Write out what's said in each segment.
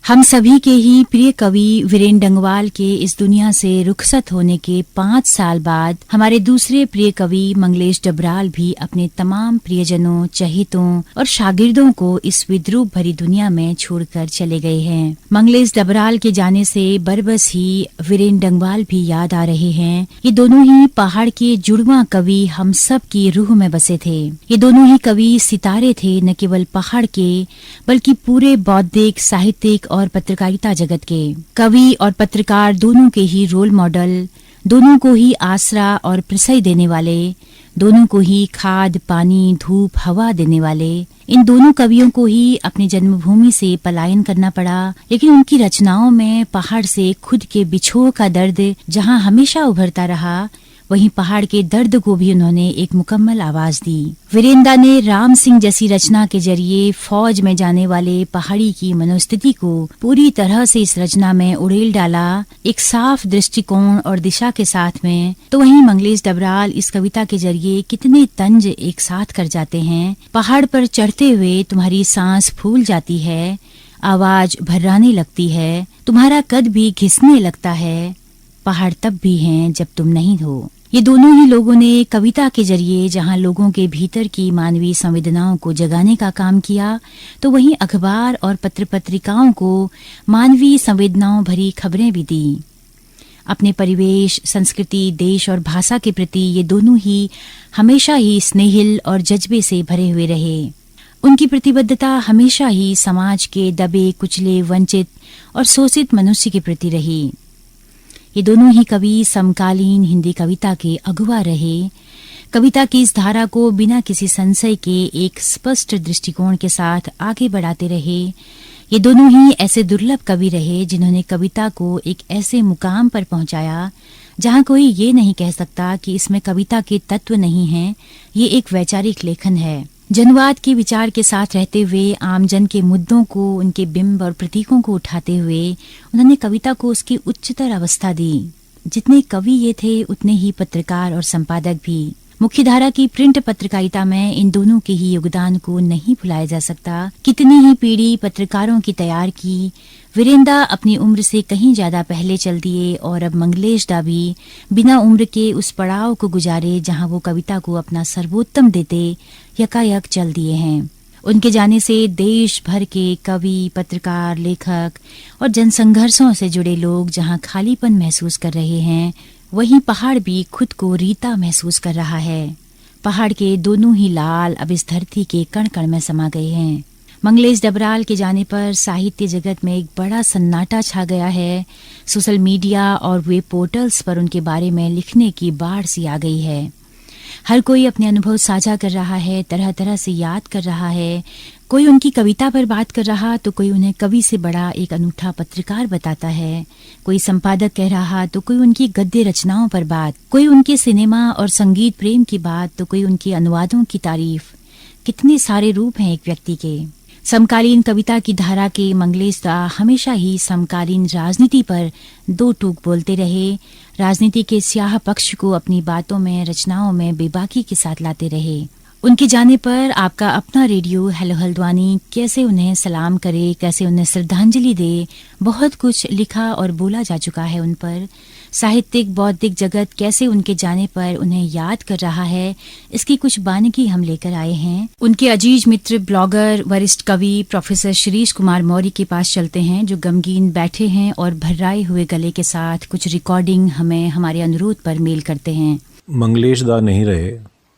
हम सभी के ही प्रिय कवि वीरेंद्र डंगवाल के इस दुनिया से रुखसत होने के 5 साल बाद हमारे दूसरे प्रिय कवि मंगलेश डबराल भी अपने तमाम प्रियजनों, चहेतों और शागिर्दों को इस विद्रूप भरी दुनिया में छोड़कर चले गए हैं। मंगलेश डबराल के जाने से बरबस ही वीरेंद्र डंगवाल भी याद आ रहे हैं। ये दोनों ही पहाड़ के जुड़वा कवि हम सब की रूह में बसे थे। ये दोनों ही कवि सितारे थे, न केवल पहाड़ के बल्कि पूरे बौद्धिक, साहित्यिक और पत्रकारिता जगत के। कवि और पत्रकार दोनों के ही रोल मॉडल, दोनों को ही आसरा और प्रश्रय देने वाले, दोनों को ही खाद, पानी, धूप, हवा देने वाले। इन दोनों कवियों को ही अपनी जन्मभूमि से पलायन करना पड़ा, लेकिन उनकी रचनाओं में पहाड़ से खुद के बिछोह का दर्द जहां हमेशा उभरता रहा, वहीं पहाड़ के दर्द को भी उन्होंने एक मुकम्मल आवाज दी। वीरेंद्र ने राम सिंह जैसी रचना के जरिए फौज में जाने वाले पहाड़ी की मनोस्थिति को पूरी तरह से इस रचना में उड़ेल डाला, एक साफ दृष्टिकोण और दिशा के साथ में। तो वहीं मंगलेश डबराल इस कविता के जरिए कितने तंज एक साथ कर जाते हैं। पहाड़ पर चढ़ते हुए तुम्हारी सांस फूल जाती है, आवाज भर्राने लगती है, तुम्हारा कद भी घिसने लगता है, पहाड़ तब भी हैं जब तुम नहीं हो। ये दोनों ही लोगों ने कविता के जरिए जहां लोगों के भीतर की मानवीय संवेदनाओं को जगाने का काम किया, तो वहीं अखबार और पत्र पत्रिकाओं को मानवीय संवेदनाओं भरी खबरें भी दी। अपने परिवेश, संस्कृति, देश और भाषा के प्रति ये दोनों ही हमेशा ही स्नेहिल और जज्बे से भरे हुए रहे। उनकी प्रतिबद्धता हमेशा ही समाज के दबे, कुचले, वंचित और शोषित मनुष्य के प्रति रही। ये दोनों ही कवि समकालीन हिंदी कविता के अगुवा रहे। कविता की इस धारा को बिना किसी संशय के एक स्पष्ट दृष्टिकोण के साथ आगे बढ़ाते रहे। ये दोनों ही ऐसे दुर्लभ कवि रहे जिन्होंने कविता को एक ऐसे मुकाम पर पहुंचाया जहां कोई ये नहीं कह सकता कि इसमें कविता के तत्व नहीं हैं। ये एक वैचारिक लेखन है। जनवाद के विचार के साथ रहते हुए आमजन के मुद्दों को, उनके बिंब और प्रतीकों को उठाते हुए उन्होंने कविता को उसकी उच्चतर अवस्था दी। जितने कवि ये थे उतने ही पत्रकार और संपादक भी। मुख्यधारा की प्रिंट पत्रकारिता में इन दोनों के ही योगदान को नहीं भुलाया जा सकता। कितनी ही पीढ़ी पत्रकारों की तैयार की। वीरेंद्र अपनी उम्र से कहीं ज्यादा पहले चल दिए और अब मंगलेश दा भी बिना उम्र के उस पड़ाव को गुजारे जहां वो कविता को अपना सर्वोत्तम देते यकायक चल दिए हैं। उनके जाने से देश भर के कवि, पत्रकार, लेखक और जनसंघर्षों से जुड़े लोग जहां खालीपन महसूस कर रहे हैं, वहीं पहाड़ भी खुद को रीता महसूस कर रहा है। पहाड़ के दोनों ही लाल अब इस धरती के कण कण में समा गए हैं। मंगलेश डबराल के जाने पर साहित्य जगत में एक बड़ा सन्नाटा छा गया है। सोशल मीडिया और वेब पोर्टल्स पर उनके बारे में लिखने की बाढ़ सी आ गई है। हर कोई अपने अनुभव साझा कर रहा है, तरह तरह से याद कर रहा है। कोई उनकी कविता पर बात कर रहा तो कोई उन्हें कवि से बड़ा एक अनूठा पत्रकार बताता है। कोई संपादक कह रहा तो कोई उनकी गद्य रचनाओं पर बात, कोई उनके सिनेमा और संगीत प्रेम की बात तो कोई उनके अनुवादों की तारीफ। कितने सारे रूप हैं एक व्यक्ति के। समकालीन कविता की धारा के मंगलेश दा हमेशा ही समकालीन राजनीति पर दो टूक बोलते रहे। राजनीति के स्याह पक्ष को अपनी बातों में, रचनाओं में बेबाकी के साथ लाते रहे। उनके जाने पर आपका अपना रेडियो हेलो हल्द्वानी कैसे उन्हें सलाम करे, कैसे उन्हें श्रद्धांजलि दे, बहुत कुछ लिखा और बोला जा चुका है उन पर। साहित्यिक, बौद्धिक जगत कैसे उनके जाने पर उन्हें याद कर रहा है, इसकी कुछ बानगी हम लेकर आए हैं। उनके अजीज मित्र, ब्लॉगर, वरिष्ठ कवि प्रोफेसर शिरीष कुमार मौर्य के पास चलते हैं, जो गमगीन बैठे हैं और भर्राए हुए गले के साथ कुछ रिकॉर्डिंग हमें हमारे अनुरोध पर मेल करते हैं। मंगलेश दा नहीं रहे।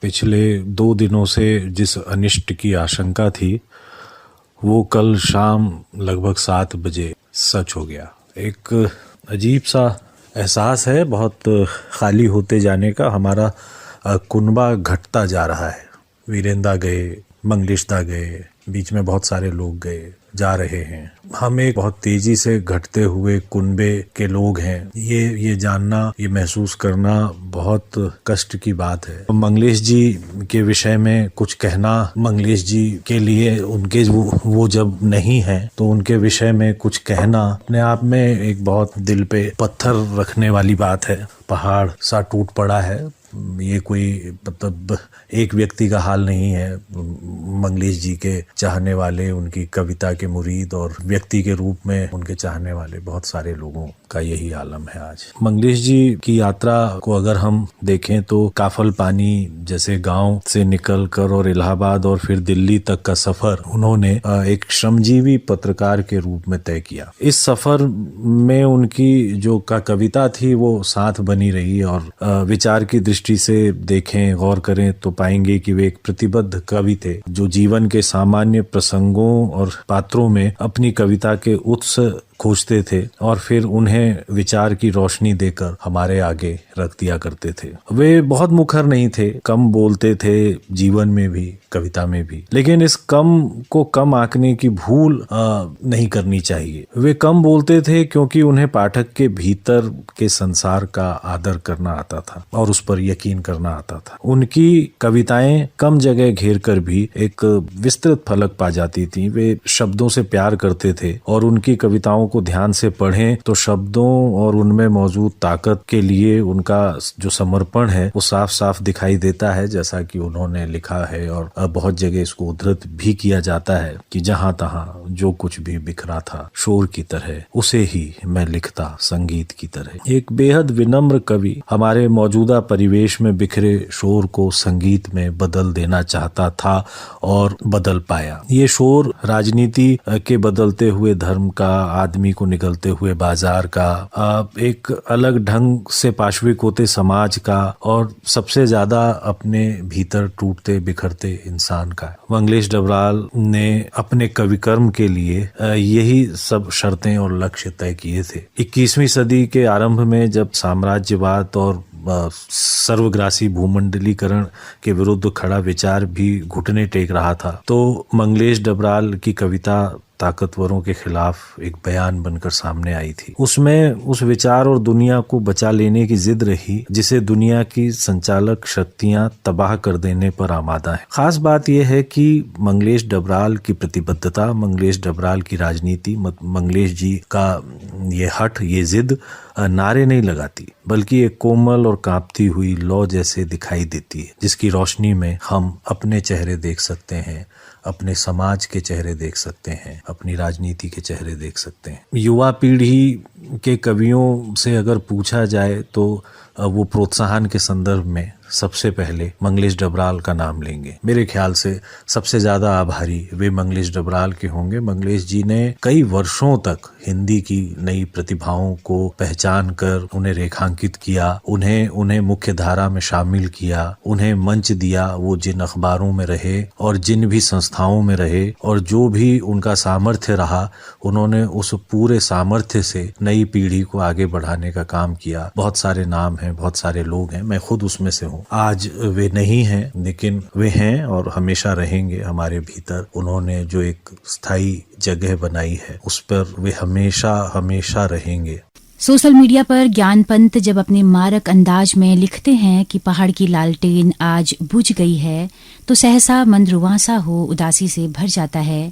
पिछले 2 दिनों से जिस अनिष्ट की आशंका थी वो कल शाम लगभग 7 बजे सच हो गया। एक अजीब सा एहसास है बहुत खाली होते जाने का। हमारा कुनबा घटता जा रहा है। वीरेंद्र गए, मंगलेश दा गए, बीच में बहुत सारे लोग गए, जा रहे हैं। हम एक बहुत तेजी से घटते हुए कुनबे के लोग हैं। ये जानना, ये महसूस करना बहुत कष्ट की बात है। मंगलेश जी के विषय में कुछ कहना, मंगलेश जी के लिए उनके वो जब नहीं है तो उनके विषय में कुछ कहना अपने आप में एक बहुत दिल पे पत्थर रखने वाली बात है। पहाड़ सा टूट पड़ा है। ये कोई मतलब एक व्यक्ति का हाल नहीं है। मंगलेश जी के चाहने वाले, उनकी कविता के मुरीद और व्यक्ति के रूप में उनके चाहने वाले बहुत सारे लोगों का यही आलम है आज। मंगलेश जी की यात्रा को अगर हम देखें तो काफल पानी जैसे गांव से निकलकर और इलाहाबाद और फिर दिल्ली तक का सफर उन्होंने एक श्रमजीवी पत्रकार के रूप में तय किया। इस सफर में उनकी जो कविता थी वो साथ बनी रही और विचार की दृष्टि से देखें, गौर करें तो पाएंगे कि वे एक प्रतिबद्ध कवि थे जो जीवन के सामान्य प्रसंगों और पात्रों में अपनी कविता के उत्स खोजते थे और फिर उन्हें विचार की रोशनी देकर हमारे आगे रख दिया करते थे। वे बहुत मुखर नहीं थे, कम बोलते थे जीवन में भी, कविता में भी, लेकिन इस कम को कम आंकने की भूल नहीं करनी चाहिए। वे कम बोलते थे क्योंकि उन्हें पाठक के भीतर के संसार का आदर करना आता था और उस पर यकीन करना आता था। उनकी कविताएं कम जगह घेर कर भी एक विस्तृत फलक पा जाती थी। वे शब्दों से प्यार करते थे और उनकी कविताओं को ध्यान से पढ़ें तो शब्दों और उनमें मौजूद ताकत के लिए उनका जो समर्पण है वो साफ साफ दिखाई देता है, जैसा कि उन्होंने लिखा है और बहुत जगह इसको उद्धृत भी किया जाता है कि जहां तहां जो कुछ भी बिखरा था शोर की तरह, उसे ही मैं लिखता संगीत की तरह। एक बेहद विनम्र कवि हमारे मौजूदा परिवेश में बिखरे शोर को संगीत में बदल देना चाहता था और बदल पाया। ये शोर राजनीति के बदलते हुए धर्म का, आदमी को निकलते हुए बाजार का, एक अलग ढंग से पाशविक होते समाज का और सबसे ज्यादा अपने भीतर टूटते बिखरते इंसान का। मंगलेश डबराल ने अपने कविकर्म के लिए यही सब शर्तें और लक्ष्य तय किए थे। 21वीं सदी के आरंभ में जब साम्राज्यवाद और सर्वग्रासी भूमंडलीकरण के विरुद्ध खड़ा विचार भी घुटने टेक रहा था तो मंगलेश डबराल की कविता ताकतवरों के खिलाफ एक बयान बनकर सामने आई थी। उसमें उस विचार और दुनिया को बचा लेने की जिद रही जिसे दुनिया की संचालक शक्तियां तबाह कर देने पर आमादा है। खास बात यह है कि मंगलेश डबराल की प्रतिबद्धता, मंगलेश डबराल की राजनीति, मंगलेश जी का ये हठ, ये जिद नारे नहीं लगाती बल्कि एक कोमल और कांपती हुई लौ जैसे दिखाई देती है, जिसकी रोशनी में हम अपने चेहरे देख सकते हैं, अपने समाज के चेहरे देख सकते हैं, अपनी राजनीति के चेहरे देख सकते हैं। युवा पीढ़ी के कवियों से अगर पूछा जाए तो वो प्रोत्साहन के संदर्भ में सबसे पहले मंगलेश डबराल का नाम लेंगे। मेरे ख्याल से सबसे ज्यादा आभारी वे मंगलेश डबराल के होंगे। मंगलेश जी ने कई वर्षों तक हिंदी की नई प्रतिभाओं को पहचान कर उन्हें रेखांकित किया, उन्हें मुख्य धारा में शामिल किया, उन्हें मंच दिया। वो जिन अखबारों में रहे और जिन भी संस्थाओं में रहे और जो भी उनका सामर्थ्य रहा, उन्होंने उस पूरे सामर्थ्य से नई पीढ़ी को आगे बढ़ाने का काम किया। बहुत सारे नाम हैं, बहुत सारे लोग हैं, मैं खुद उसमें से हूँ। आज वे नहीं हैं लेकिन वे हैं और हमेशा रहेंगे हमारे भीतर। उन्होंने जो एक स्थायी जगह बनाई है उस पर वे हमेशा हमेशा रहेंगे। सोशल मीडिया पर ज्ञान पंत जब अपने मारक अंदाज में लिखते हैं कि पहाड़ की लालटेन आज बुझ गई है तो सहसा मन रुआंसा हो उदासी से भर जाता है।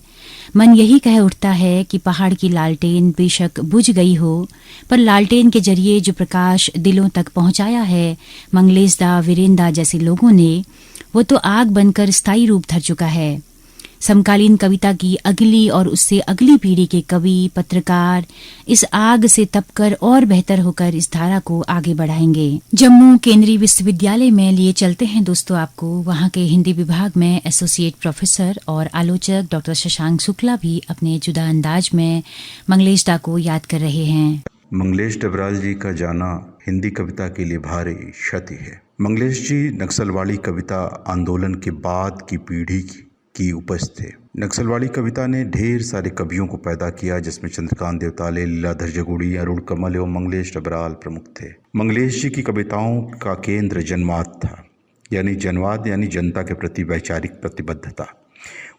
मन यही कह उठता है कि पहाड़ की लालटेन बेशक बुझ गई हो पर लालटेन के जरिए जो प्रकाश दिलों तक पहुंचाया है मंगलेश दा, वीरेंदा जैसे लोगों ने, वो तो आग बनकर स्थायी रूप धर चुका है। समकालीन कविता की अगली और उससे अगली पीढ़ी के कवि, पत्रकार इस आग से तपकर और बेहतर होकर इस धारा को आगे बढ़ाएंगे। जम्मू केंद्रीय विश्वविद्यालय में लिए चलते हैं दोस्तों आपको। वहां के हिंदी विभाग में एसोसिएट प्रोफेसर और आलोचक डॉक्टर शशांक शुक्ला भी अपने जुदा अंदाज में मंगलेश दा को याद कर रहे हैं। मंगलेश डबराल जी का जाना हिंदी कविता के लिए भारी क्षति है। मंगलेश जी नक्सलवाड़ी कविता आंदोलन के बाद की पीढ़ी की उपज थे। नक्सलवाड़ी कविता ने ढेर सारे कवियों को पैदा किया जिसमें चंद्रकांत देवताले, लीलाधर जगुड़ी, अरुण कमल एवं मंगलेश डबराल प्रमुख थे। मंगलेश जी की कविताओं का केंद्र जनवाद था, जनवाद यानी जनता के प्रति वैचारिक प्रतिबद्धता।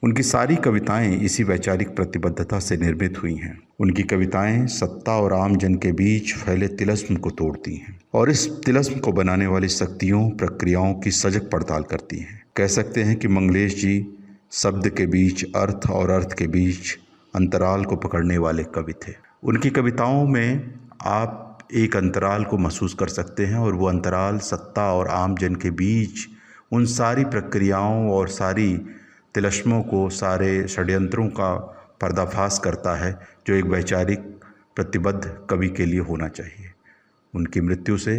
उनकी सारी कविताएं इसी वैचारिक प्रतिबद्धता से निर्मित हुई हैं। उनकी कविताएं सत्ता और आम जन के बीच फैले तिलिस्म को तोड़ती हैं और इस तिलिस्म को बनाने वाली शक्तियों, प्रक्रियाओं की सजग पड़ताल करती हैं। कह सकते हैं कि मंगलेश जी शब्द के बीच अर्थ और अर्थ के बीच अंतराल को पकड़ने वाले कवि थे। उनकी कविताओं में आप एक अंतराल को महसूस कर सकते हैं, और वो अंतराल सत्ता और आम जन के बीच उन सारी प्रक्रियाओं और सारी तिलस्मों को, सारे षड्यंत्रों का पर्दाफाश करता है जो एक वैचारिक प्रतिबद्ध कवि के लिए होना चाहिए। उनकी मृत्यु से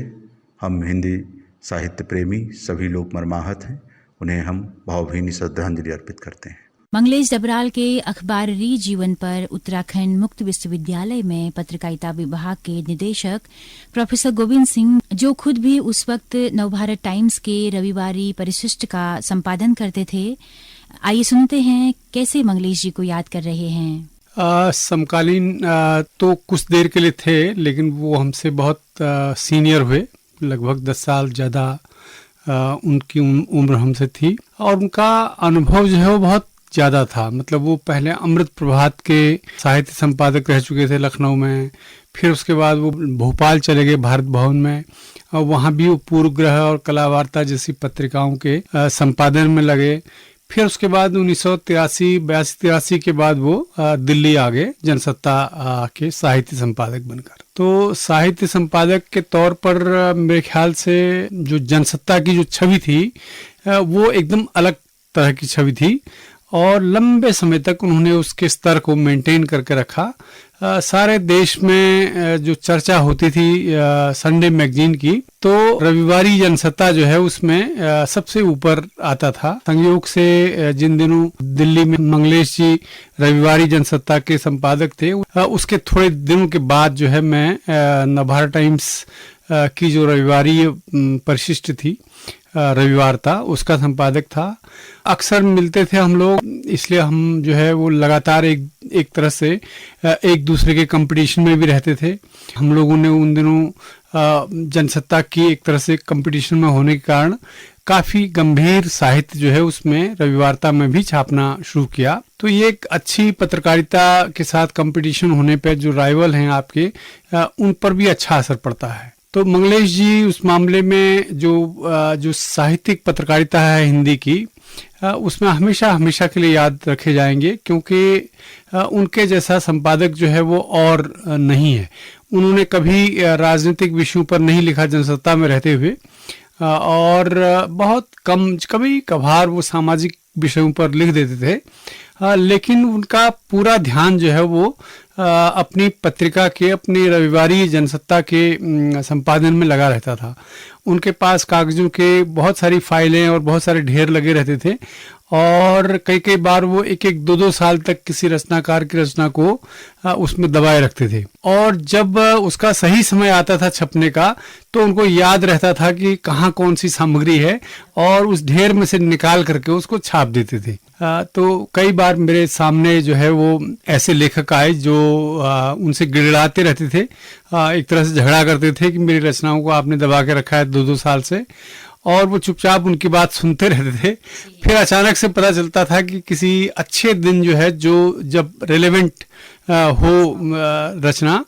हम हिंदी साहित्य प्रेमी सभी लोग मर्माहत हैं। उन्हें हम भावभीनी श्रद्धांजलि अर्पित करते हैं। मंगलेश डबराल के अखबारी जीवन पर उत्तराखंड मुक्त विश्वविद्यालय में पत्रकारिता विभाग के निदेशक प्रोफेसर गोविंद सिंह, जो खुद भी उस वक्त नवभारत टाइम्स के रविवारी परिशिष्ट का संपादन करते थे, आइए सुनते हैं कैसे मंगलेश जी को याद कर रहे हैं। समकालीन तो कुछ देर के लिए थे, लेकिन वो हमसे बहुत सीनियर हुए, लगभग 10 साल ज़्यादा उनकी उम्र हमसे थी, और उनका अनुभव जो है वो बहुत ज़्यादा था। मतलब वो पहले अमृत प्रभात के साहित्य संपादक रह चुके थे लखनऊ में, फिर उसके बाद वो भोपाल चले गए भारत भवन में, और वहाँ भी वो पूर्व ग्रह और कला वार्ता जैसी पत्रिकाओं के संपादन में लगे। फिर उसके बाद 1983 के बाद वो दिल्ली आ गए जनसत्ता के साहित्य संपादक बनकर। तो साहित्य संपादक के तौर पर मेरे ख्याल से जो जनसत्ता की जो छवि थी वो एकदम अलग तरह की छवि थी, और लंबे समय तक उन्होंने उसके स्तर को मेंटेन करके रखा। सारे देश में जो चर्चा होती थी संडे मैगजीन की, तो रविवारी जनसत्ता जो है उसमें सबसे ऊपर आता था। संयोग से जिन दिनों दिल्ली में मंगलेश जी रविवारी जनसत्ता के संपादक थे, उसके थोड़े दिनों के बाद जो है मैं नवभारत टाइम्स की जो रविवारी परिशिष्ट थी, रविवार था, उसका संपादक था। अक्सर मिलते थे हम लोग, इसलिए हम जो है वो लगातार एक तरह से एक दूसरे के कंपटीशन में भी रहते थे। हम लोगों ने उन दिनों जनसत्ता की एक तरह से कंपटीशन में होने के कारण काफी गंभीर साहित्य जो है उसमें रविवार्ता में भी छापना शुरू किया। तो ये एक अच्छी पत्रकारिता के साथ कंपटीशन होने पर जो राइवल हैं आपके, उन पर भी अच्छा असर पड़ता है। तो मंगलेश जी उस मामले में जो साहित्यिक पत्रकारिता है हिंदी की, उसमें हमेशा के लिए याद रखे जाएंगे, क्योंकि उनके जैसा संपादक जो है वो और नहीं है। उन्होंने कभी राजनीतिक विषयों पर नहीं लिखा जनसत्ता में रहते हुए, और बहुत कम कभी कभार वो सामाजिक विषयों पर लिख देते थे, लेकिन उनका पूरा ध्यान जो है वो अपनी पत्रिका के, अपनी रविवारी जनसत्ता के संपादन में लगा रहता था। उनके पास कागजों के बहुत सारी फाइलें और बहुत सारे ढेर लगे रहते थे, और कई बार वो 1-2 साल तक किसी रचनाकार की रचना को उसमें दबाए रखते थे, और जब उसका सही समय आता था छपने का, तो उनको याद रहता था कि कहाँ कौन सी सामग्री है, और उस ढेर में से निकाल करके उसको छाप देते थे। तो कई बार मेरे सामने जो है वो ऐसे लेखक आए जो उनसे गिड़गिड़ाते रहते थे, एक तरह से झगड़ा करते थे कि मेरी रचनाओं को आपने दबा के रखा है 2-2 साल से, और वो चुपचाप उनकी बात सुनते रहते थे। फिर अचानक से पता चलता था कि किसी अच्छे दिन जो है, जो जब रेलेवेंट हो रचना,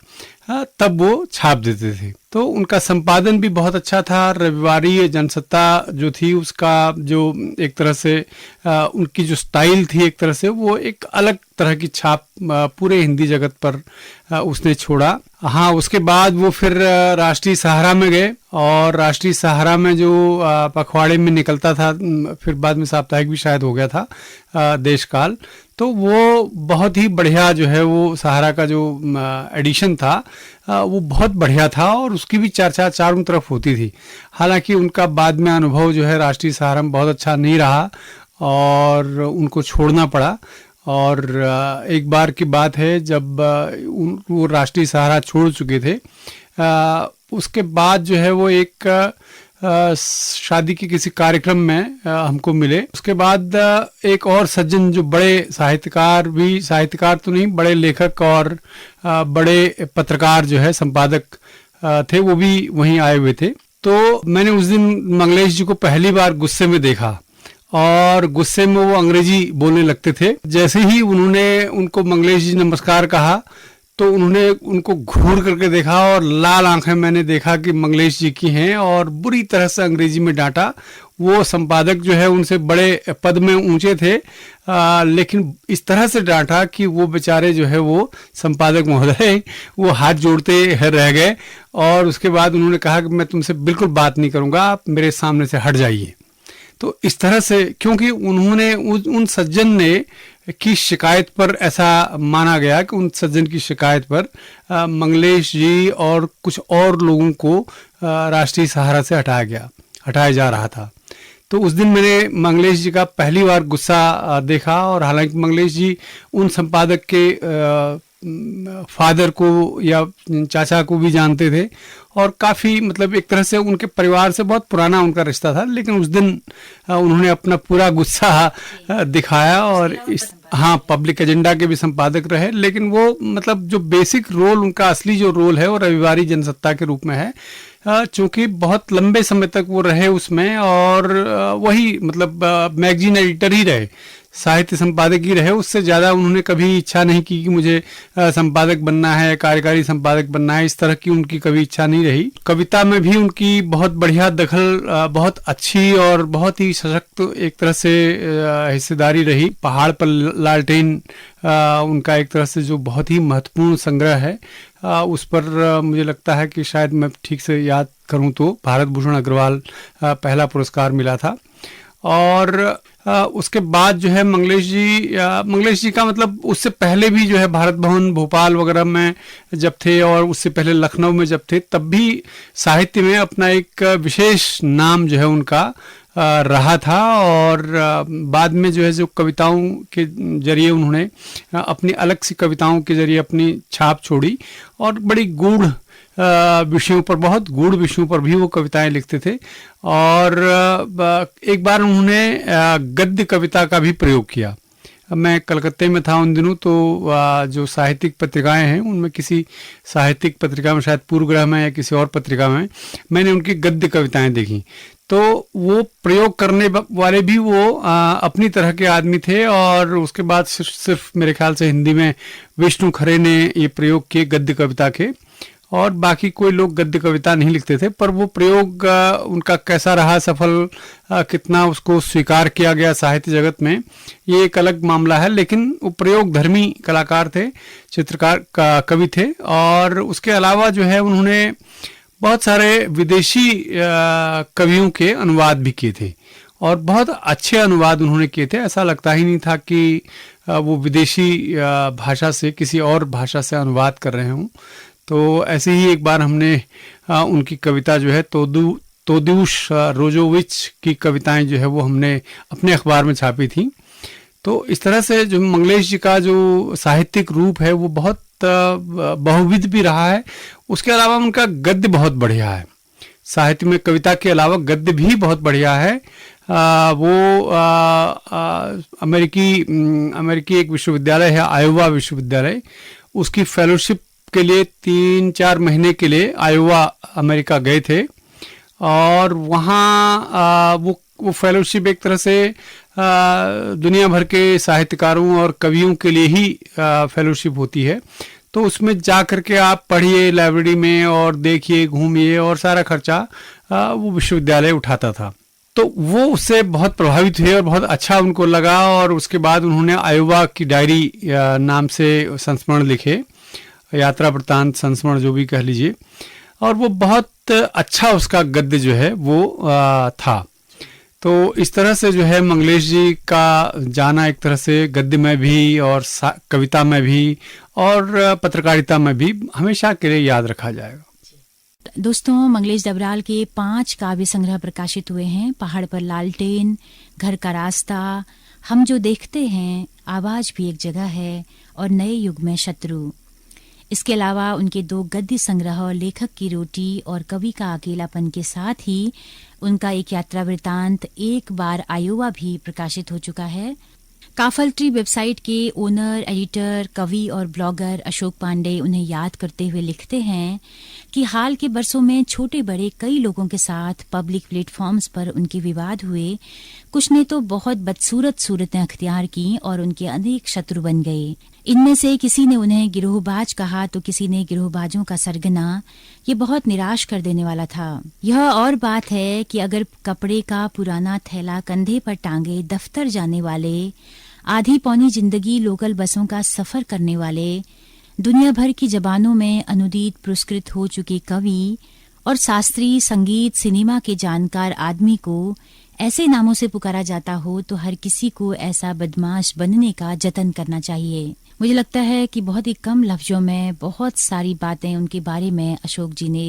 तब वो छाप देते थे। तो उनका संपादन भी बहुत अच्छा था। रविवारी जनसत्ता जो थी उसका जो एक तरह से उनकी जो स्टाइल थी, एक तरह से वो एक अलग तरह की छाप पूरे हिंदी जगत पर उसने छोड़ा। हाँ, उसके बाद वो फिर राष्ट्रीय सहारा में गए, और राष्ट्रीय सहारा में जो पखवाड़े में निकलता था, फिर बाद में साप्ताहिक भी शायद हो गया था, देशकाल, तो वो बहुत ही बढ़िया जो है वो सहारा का जो एडिशन था वो बहुत बढ़िया था, और उसकी भी चर्चा चारों तरफ होती थी। हालांकि उनका बाद में अनुभव जो है राष्ट्रीय सहारा में बहुत अच्छा नहीं रहा, और उनको छोड़ना पड़ा। और एक बार की बात है जब वो राष्ट्रीय सहारा छोड़ चुके थे, उसके बाद जो है वो एक शादी के किसी कार्यक्रम में हमको मिले। उसके बाद एक और सज्जन जो बड़े साहित्यकार तो नहीं, बड़े लेखक और बड़े पत्रकार जो है संपादक थे, वो भी वहीं आए हुए थे। तो मैंने उस दिन मंगलेश जी को पहली बार गुस्से में देखा, और गुस्से में वो अंग्रेजी बोलने लगते थे। जैसे ही उन्होंने उनको मंगलेश जी नमस्कार कहा, तो उन्होंने उनको घूर करके देखा, और लाल आंखें मैंने देखा कि मंगलेश जी की हैं, और बुरी तरह से अंग्रेजी में डांटा। वो संपादक जो है उनसे बड़े पद में ऊंचे थे, लेकिन इस तरह से डांटा कि वो बेचारे जो है वो संपादक महोदय वो हाथ जोड़ते रह गए और उसके बाद उन्होंने कहा कि मैं तुमसे बिल्कुल बात नहीं करूंगा, आप मेरे सामने से हट जाइए। तो इस तरह से, क्योंकि उन्होंने उन सज्जन ने की शिकायत पर ऐसा माना गया कि उन सज्जन की शिकायत पर मंगलेश जी और कुछ और लोगों को राष्ट्रीय सहारा से हटाया जा रहा था। तो उस दिन मैंने मंगलेश जी का पहली बार गुस्सा देखा, और हालांकि मंगलेश जी उन संपादक के फादर को या चाचा को भी जानते थे और काफ़ी मतलब एक तरह से उनके परिवार से बहुत पुराना उनका रिश्ता था, लेकिन उस दिन उन्होंने अपना पूरा गुस्सा दिखाया और पब्लिक एजेंडा के भी संपादक रहे, लेकिन वो मतलब जो बेसिक रोल उनका असली जो रोल है वो रविवारी जनसत्ता के रूप में है, चूंकि बहुत लंबे समय तक वो रहे उसमें और वही मतलब मैगजीन एडिटर ही रहे, साहित्य संपादक ही रहे। उससे ज़्यादा उन्होंने कभी इच्छा नहीं की कि मुझे संपादक बनना है, कार्यकारी संपादक बनना है, इस तरह की उनकी कभी इच्छा नहीं रही। कविता में भी उनकी बहुत बढ़िया दखल, बहुत अच्छी और बहुत ही सशक्त एक तरह से हिस्सेदारी रही। पहाड़ पर लालटेन उनका एक तरह से जो बहुत ही महत्वपूर्ण संग्रह है, उस पर मुझे लगता है कि शायद मैं ठीक से याद करूं तो भारत भूषण अग्रवाल पहला पुरस्कार मिला था। और उसके बाद जो है मंगलेश जी का मतलब उससे पहले भी जो है भारत भवन भोपाल वगैरह में जब थे और उससे पहले लखनऊ में जब थे, तब भी साहित्य में अपना एक विशेष नाम जो है उनका रहा था। और बाद में जो है जो कविताओं के जरिए उन्होंने अपनी अलग सी कविताओं के जरिए अपनी छाप छोड़ी और बड़ी गूढ़ विषयों पर, बहुत गूढ़ विषयों पर भी वो कविताएं लिखते थे। और एक बार उन्होंने गद्य कविता का भी प्रयोग किया। मैं कलकत्ते में था उन दिनों, तो जो साहित्यिक पत्रिकाएं हैं उनमें किसी साहित्यिक पत्रिका में, शायद पूर्वग्रह में या किसी और पत्रिका में, मैंने उनकी गद्य कविताएं देखी। तो वो प्रयोग करने वाले भी वो अपनी तरह के आदमी थे। और उसके बाद सिर्फ मेरे ख्याल से हिंदी में विष्णु खरे ने ये प्रयोग किए गद्य कविता के, और बाकी कोई लोग गद्य कविता नहीं लिखते थे। पर वो प्रयोग उनका कैसा रहा, सफल कितना उसको स्वीकार किया गया साहित्य जगत में, ये एक अलग मामला है। लेकिन वो प्रयोग धर्मी कलाकार थे, चित्रकार कवि थे। और उसके अलावा जो है उन्होंने बहुत सारे विदेशी कवियों के अनुवाद भी किए थे और बहुत अच्छे अनुवाद उन्होंने किए थे। ऐसा लगता ही नहीं था कि वो विदेशी भाषा से किसी और भाषा से अनुवाद कर रहे हों। तो ऐसे ही एक बार हमने उनकी कविता जो है तोदुश रोजोविच की कविताएं जो है वो हमने अपने अखबार में छापी थी। तो इस तरह से जो मंगलेश जी का जो साहित्यिक रूप है वो बहुत बहुविध भी रहा है। उसके अलावा उनका गद्य बहुत बढ़िया है, साहित्य में कविता के अलावा गद्य भी बहुत बढ़िया है। वो अमेरिकी एक विश्वविद्यालय है, आयोवा विश्वविद्यालय, उसकी फेलोशिप के लिए 3-4 महीने के लिए आयोवा अमेरिका गए थे। और वहाँ वो फेलोशिप एक तरह से दुनिया भर के साहित्यकारों और कवियों के लिए ही फेलोशिप होती है। तो उसमें जा करके आप पढ़िए लाइब्रेरी में और देखिए, घूमिए, और सारा खर्चा वो विश्वविद्यालय उठाता था। तो वो उससे बहुत प्रभावित हुए और बहुत अच्छा उनको लगा। और उसके बाद उन्होंने आयोवा की डायरी नाम से संस्मरण लिखे, यात्रा वृत्तांत संस्मरण जो भी कह लीजिए, और वो बहुत अच्छा उसका गद्य जो है वो था। तो इस तरह से जो है मंगलेश जी का जाना एक तरह से गद्य में भी और कविता में भी और पत्रकारिता में भी हमेशा के लिए याद रखा जाएगा। दोस्तों, मंगलेश डबराल के 5 काव्य संग्रह प्रकाशित हुए हैं। पहाड़ पर लालटेन, घर का रास्ता, हम जो देखते हैं, आवाज भी एक जगह है, और नए युग में शत्रु। इसके अलावा उनके 2 गद्य संग्रह, लेखक की रोटी और कवि का अकेलापन के साथ ही उनका एक यात्रा वृत्तांत एक बार आयोवा भी प्रकाशित हो चुका है। काफल ट्री वेबसाइट के ओनर, एडिटर, कवि और ब्लॉगर अशोक पांडे उन्हें याद करते हुए लिखते हैं कि हाल के बरसों में छोटे बड़े कई लोगों के साथ पब्लिक प्लेटफॉर्म्स पर उनके विवाद हुए, कुछ ने तो बहुत बदसूरत सूरतें अख्तियार की और उनके अनेक शत्रु बन गए। इनमें से किसी ने उन्हें गिरोहबाज कहा तो किसी ने गिरोहबाजों का सरगना। ये बहुत निराश कर देने वाला था। यह और बात है कि अगर कपड़े का पुराना थैला कंधे पर टांगे दफ्तर जाने वाले, आधी पौनी जिंदगी लोकल बसों का सफर करने वाले, दुनिया भर की जबानों में अनुदित पुरस्कृत हो चुके कवि और शास्त्रीय संगीत सिनेमा के जानकार आदमी को ऐसे नामों से पुकारा जाता हो तो हर किसी को ऐसा बदमाश बनने का जतन करना चाहिए। मुझे लगता है कि बहुत ही कम लफ्जों में बहुत सारी बातें उनके बारे में अशोक जी ने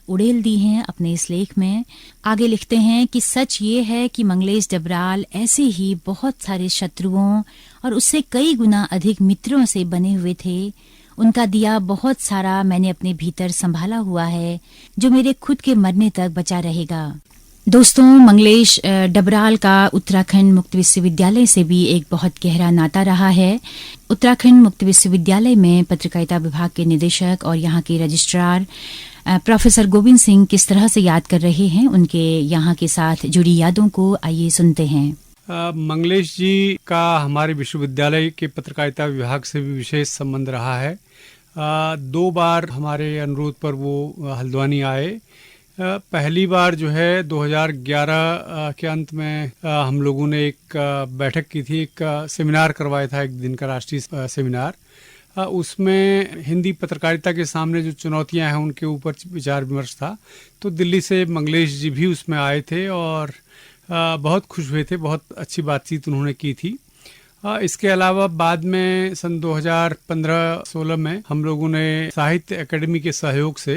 उड़ेल दी हैं अपने इस लेख में। आगे लिखते हैं कि सच ये है कि मंगलेश डबराल ऐसे ही बहुत सारे शत्रुओं और उससे कई गुना अधिक मित्रों से बने हुए थे। उनका दिया बहुत सारा मैंने अपने भीतर संभाला हुआ है जो मेरे खुद के मरने तक बचा रहेगा। दोस्तों, मंगलेश डबराल का उत्तराखंड मुक्त विश्वविद्यालय से भी एक बहुत गहरा नाता रहा है। उत्तराखंड मुक्त विश्वविद्यालय में पत्रकारिता विभाग के निदेशक और यहाँ के रजिस्ट्रार प्रोफेसर गोविंद सिंह किस तरह से याद कर रहे हैं उनके यहाँ के साथ जुड़ी यादों को आइए सुनते हैं। मंगलेश जी का हमारे विश्वविद्यालय के पत्रकारिता विभाग से भी विशेष संबंध रहा है। 2 बार हमारे अनुरोध पर वो हल्द्वानी आए। पहली बार जो है 2011 के अंत में हम लोगों ने एक बैठक की थी, एक सेमिनार करवाया था, एक दिन का राष्ट्रीय सेमिनार। उसमें हिंदी पत्रकारिता के सामने जो चुनौतियां हैं उनके ऊपर विचार विमर्श था। तो दिल्ली से मंगलेश जी भी उसमें आए थे और बहुत खुश हुए थे, बहुत अच्छी बातचीत उन्होंने की थी। इसके अलावा बाद में सन 2015-16 में हम लोगों ने साहित्य अकेडमी के सहयोग से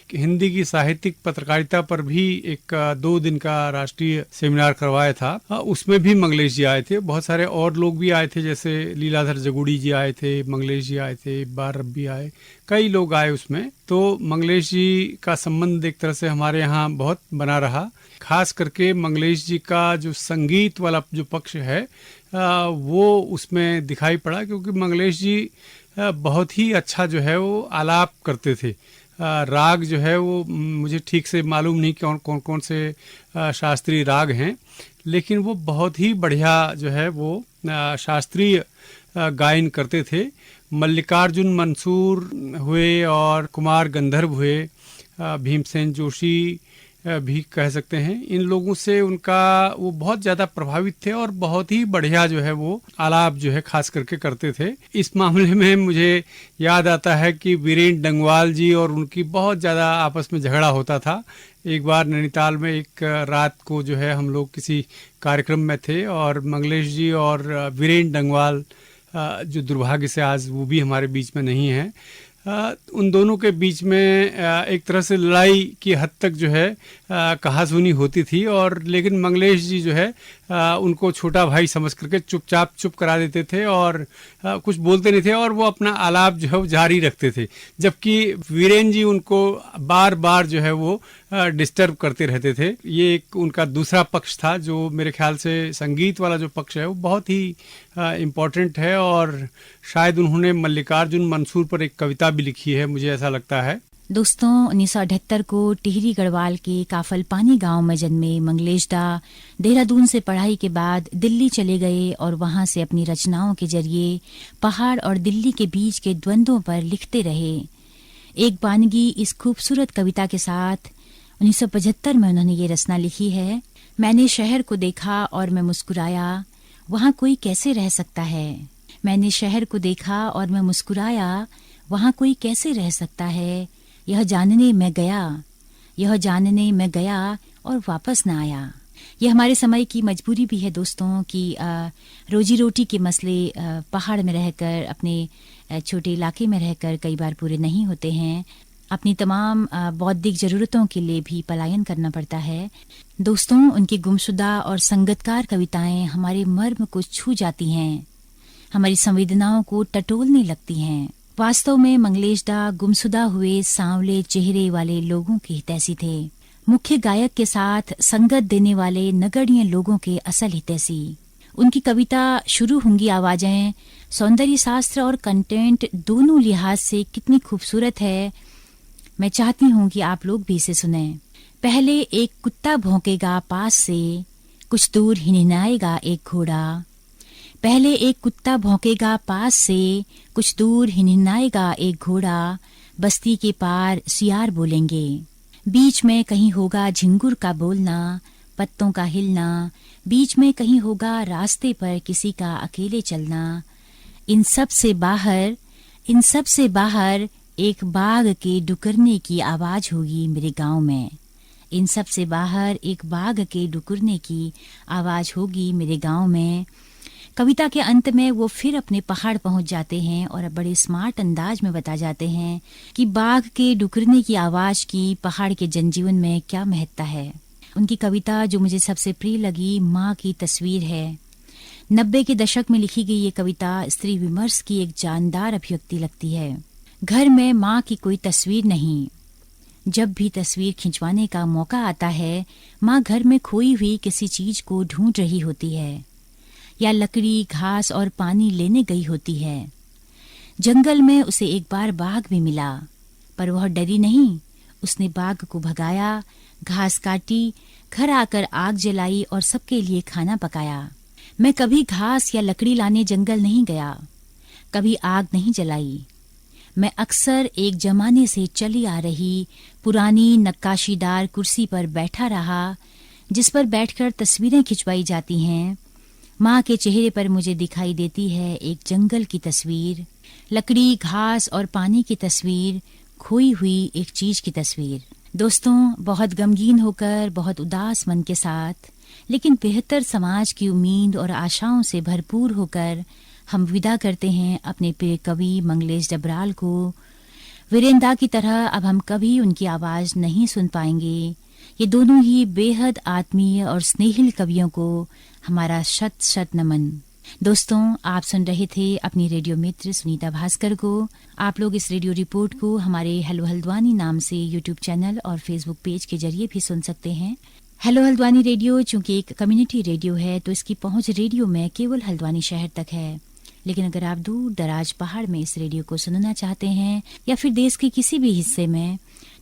हिंदी की साहित्यिक पत्रकारिता पर भी एक 2 दिन का राष्ट्रीय सेमिनार करवाया था। उसमें भी मंगलेश जी आए थे। बहुत सारे और लोग भी आए थे, जैसे लीलाधर जगुड़ी जी आए थे, मंगलेश जी आए थे, बार रब्बी आए, कई लोग आए उसमें। तो मंगलेश जी का संबंध एक तरह से हमारे यहाँ बहुत बना रहा। खास करके मंगलेश जी का जो संगीत वाला जो पक्ष है वो उसमें दिखाई पड़ा, क्योंकि मंगलेश जी बहुत ही अच्छा जो है वो आलाप करते थे। राग जो है वो मुझे ठीक से मालूम नहीं कौन कौन से शास्त्रीय राग हैं, लेकिन वो बहुत ही बढ़िया जो है वो शास्त्रीय गायन करते थे। मल्लिकार्जुन मंसूर हुए और कुमार गंधर्व हुए, भीमसेन जोशी भी कह सकते हैं। इन लोगों से उनका वो बहुत ज़्यादा प्रभावित थे और बहुत ही बढ़िया जो है वो आलाप जो है खास करके करते थे। इस मामले में मुझे याद आता है कि वीरेन डंगवाल जी और उनकी बहुत ज़्यादा आपस में झगड़ा होता था। एक बार नैनीताल में एक रात को जो है हम लोग किसी कार्यक्रम में थे और मंगलेश जी और वीरेन डंगवाल जो दुर्भाग्य से आज वो भी हमारे बीच में नहीं है, उन दोनों के बीच में एक तरह से लड़ाई की हद तक जो है कहासुनी होती थी। और लेकिन मंगलेश जी जो है उनको छोटा भाई समझ करके चुपचाप चुप करा देते थे और कुछ बोलते नहीं थे और वो अपना आलाप जो है वो जारी रखते थे, जबकि वीरेन जी उनको बार बार जो है वो डिस्टर्ब करते रहते थे। ये एक उनका दूसरा पक्ष था, जो मेरे ख्याल से संगीत वाला जो पक्ष है वो बहुत ही इम्पोर्टेंट है। और शायद उन्होंने मल्लिकार्जुन मंसूर पर एक कविता भी लिखी है, मुझे ऐसा लगता है। दोस्तों, 1978 को टिहरी गढ़वाल के काफलपानी गांव में जन्मे मंगलेश दा देहरादून से पढ़ाई के बाद दिल्ली चले गए और वहां से अपनी रचनाओं के जरिए पहाड़ और दिल्ली के बीच के द्वंद्वों पर लिखते रहे। एक बानगी इस खूबसूरत कविता के साथ 1975 में उन्होंने ये रचना लिखी है। मैंने शहर को देखा और मैं मुस्कुराया, वहां कोई कैसे रह सकता है। मैंने शहर को देखा और मैं मुस्कुराया, वहां कोई कैसे रह सकता है। यह जानने मैं गया और वापस ना आया। यह हमारे समय की मजबूरी भी है दोस्तों कि रोजी रोटी के मसले पहाड़ में रहकर, अपने छोटे इलाके में रहकर कई बार पूरे नहीं होते हैं। अपनी तमाम बौद्धिक ज़रूरतों के लिए भी पलायन करना पड़ता है। दोस्तों, उनकी गुमशुदा और संगतकार कविताएं हमारे मर्म को छू जाती हैं, हमारी संवेदनाओं को टटोलने लगती हैं। वास्तव में मंगलेश दा गुमशुदा हुए सांवले चेहरे वाले लोगों के हितैषी थे, मुख्य गायक के साथ संगत देने वाले नगण्य लोगों के असल हितैषी। उनकी कविता शुरू होंगी आवाजें सौंदर्य शास्त्र और कंटेंट दोनों लिहाज से कितनी खूबसूरत है। मैं चाहती हूँ कि आप लोग भी इसे सुनें। पहले एक कुत्ता भौंकेगा पास से, कुछ दूर हिनहिनाएगा एक घोड़ा। पहले एक कुत्ता भौंकेगा पास से, कुछ दूर हिनहिनाएगा एक घोड़ा। बस्ती के पार सियार बोलेंगे, बीच में कहीं होगा झिंगुर का बोलना, पत्तों का हिलना। बीच में कहीं होगा रास्ते पर किसी का अकेले चलना। इन सब से बाहर एक बाघ के डुकरने की आवाज होगी मेरे गांव में। इन सब से बाहर एक बाघ के डुकरने की आवाज होगी मेरे गांव में। कविता के अंत में वो फिर अपने पहाड़ पहुंच जाते हैं और बड़े स्मार्ट अंदाज में बता जाते हैं कि बाघ के डुकरने की आवाज की पहाड़ के जनजीवन में क्या महत्ता है। उनकी कविता जो मुझे सबसे प्रिय लगी, माँ की तस्वीर है। 90 के दशक में लिखी गई ये कविता स्त्री विमर्श की एक जानदार अभिव्यक्ति लगती है। घर में माँ की कोई तस्वीर नहीं। जब भी तस्वीर खिंचवाने का मौका आता है, माँ घर में खोई हुई किसी चीज को ढूंढ रही होती है या लकड़ी, घास और पानी लेने गई होती है। जंगल में उसे एक बार बाघ भी मिला, पर वह डरी नहीं। उसने बाघ को भगाया, घास काटी, घर आकर आग जलाई और सबके लिए खाना पकाया। मैं कभी घास या लकड़ी लाने जंगल नहीं गया, कभी आग नहीं जलाई। मैं अक्सर एक जमाने से चली आ रही पुरानी नक्काशीदार कुर्सी पर बैठा रहा, जिस पर बैठकर तस्वीरें खिंचवाई जाती हैं। माँ के चेहरे पर मुझे दिखाई देती है एक जंगल की तस्वीर, लकड़ी, घास और पानी की तस्वीर, खोई हुई एक चीज की तस्वीर। दोस्तों, बहुत गमगीन होकर, बहुत उदास मन के साथ, लेकिन बेहतर समाज की उम्मीद और आशाओं से भरपूर होकर हम विदा करते हैं अपने प्रिय कवि मंगलेश डबराल को। वीरेंदा की तरह अब हम कभी उनकी आवाज नहीं सुन पाएंगे। ये दोनों ही बेहद आत्मीय और स्नेहिल कवियों को हमारा शत शत नमन। दोस्तों, आप सुन रहे थे अपनी रेडियो मित्र सुनीता भास्कर को। आप लोग इस रेडियो रिपोर्ट को हमारे हेलो हल्द्वानी नाम से यूट्यूब चैनल और फेसबुक पेज के जरिए भी सुन सकते हैं। हेलो हल्द्वानी रेडियो चूंकि एक कम्युनिटी रेडियो है, तो इसकी पहुंच रेडियो में केवल हल्द्वानी शहर तक है। लेकिन अगर आप दूर दराज पहाड़ में इस रेडियो को सुनना चाहते हैं या फिर देश के किसी भी हिस्से में,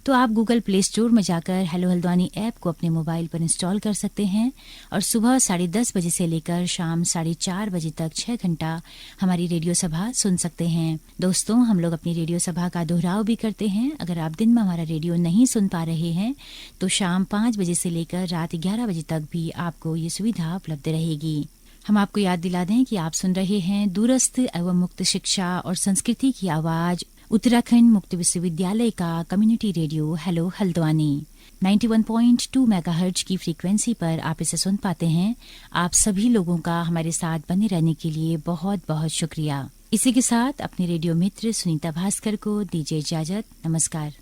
तो आप गूगल प्ले स्टोर में जाकर हेलो हल्द्वानी ऐप को अपने मोबाइल पर इंस्टॉल कर सकते हैं और सुबह 10:30 बजे से लेकर शाम 4:30 बजे तक 6 घंटा हमारी रेडियो सभा सुन सकते हैं। दोस्तों, हम लोग अपनी रेडियो सभा का दोहराव भी करते हैं। अगर आप दिन में हमारा रेडियो नहीं सुन पा रहे हैं, तो शाम 5 बजे से लेकर रात 11 बजे तक भी आपको ये सुविधा उपलब्ध रहेगी। हम आपको याद दिला दें कि आप सुन रहे हैं दूरस्थ एवं मुक्त शिक्षा और संस्कृति की आवाज उत्तराखंड मुक्त विश्वविद्यालय का community radio hello Haldwani. 91.2 megahertz की फ्रीक्वेंसी पर आप इसे सुन पाते हैं। आप सभी लोगों का हमारे साथ बने रहने के लिए बहुत बहुत शुक्रिया। इसी के साथ अपने रेडियो मित्र सुनीता भास्कर को दीजिए इजाजत। नमस्कार।